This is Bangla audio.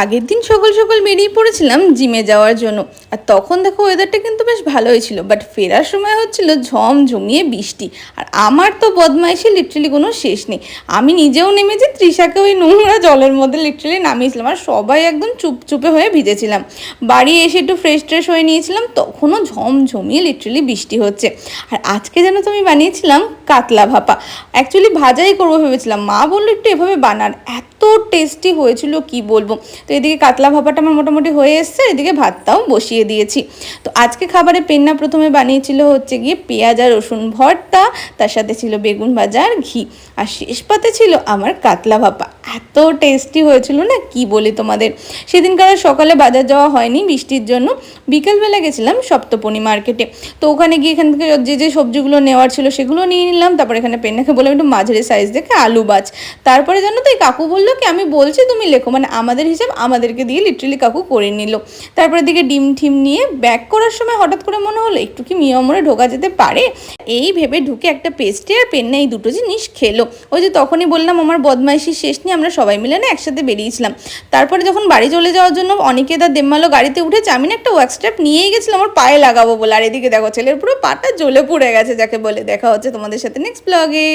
আগের দিন সকাল সকাল বেরিয়ে পড়েছিলাম জিমে যাওয়ার জন্য। আর তখন দেখো ওয়েদারটা কিন্তু বেশ ভালোই ছিল, বাট ফেরার সময় হচ্ছিল ঝমঝমিয়ে বৃষ্টি। আর আমার তো বদমাইশি লিটারালি কোনো শেষ নেই। আমি নিজেও নেমেছি, তৃষাকে ওই নোংরা জলের মধ্যে লিটারালি নামিয়েছিলাম, আর সবাই একদম চুপচুপে হয়ে ভিজেছিলাম। বাড়ি এসে একটু ফ্রেশ ট্রেশ হয়ে নিয়েছিলাম, তখনও ঝমঝমিয়ে লিটারালি বৃষ্টি হচ্ছে। আর আজকে যেন তো আমি বানিয়েছিলাম কাতলা ভাপা। অ্যাকচুয়ালি ভাজাই করবো ভেবেছিলাম, মা বললো একটু এভাবে বানান, এত টেস্টি হয়েছিল কি বলবো। তো এদিকে কাতলা ভাপাটা আমার মোটামুটি হয়ে এসছে, এদিকে ভাতটাও বসিয়ে দিয়েছি। তো আজকে খাবারে পেন্না প্রথমে বানিয়েছিল হচ্ছে গিয়ে পেঁয়াজ আর রসুন ভর্তা, তার সাথে ছিল বেগুন ভাজা আর ঘি, আর শেষ পাতে ছিল আমার কাতলা ভাপা। এত টেস্টি হয়েছিল না কি বলি তোমাদের। সেদিনকার সকালে বাজার যাওয়া হয়নি বৃষ্টির জন্য, বিকেলবেলা গেছিলাম সপ্তপনী মার্কেটে। তো ওখানে গিয়ে এখান থেকে যে যে সবজিগুলো নেওয়ার ছিল সেগুলো নিয়ে নিলাম। তারপর এখানে পেন্নাকে বললাম একটু মাঝারি সাইজ দেখে আলু বাছ। তারপরে জানো তো এই কাকু বললো কি আমি বলছি তুমি লেখো, মানে আমাদের হিসাব আমাদেরকে দিয়ে লিটারালি কাকু করে নিল। তারপরে দিকে ডিম ঠিম নিয়ে ব্যাক করার সময় হঠাৎ করে মনে হলো একটু কি মিয়মরে ঢোকা যেতে পারে, এই ভেবে ঢুকে একটা পেস্ট্রি আর পেন্না এই দুটো জিনিস খেলো। ওই যে তখনই বললাম আমার বদমাইশি শেষ নিয়ে আমরা সবাই মিলে না একসাথে বেরিয়েছিলাম। তারপরে যখন বাড়ি চলে যাওয়ার জন্য অনিকেতা দেম্মালো গাড়িতে উঠেছে, আমি না একটা ওয়াক্স স্ট্র্যাপ নিয়েই গেছিলাম আমার পায়ে লাগাবো বলে। আর এদিকে দেখো ছেলের পুরো পাটা জ্বলে পুড়ে গেছে, যাকে বলে। দেখা হচ্ছে তোমাদের সাথে নেক্সট ব্লগে।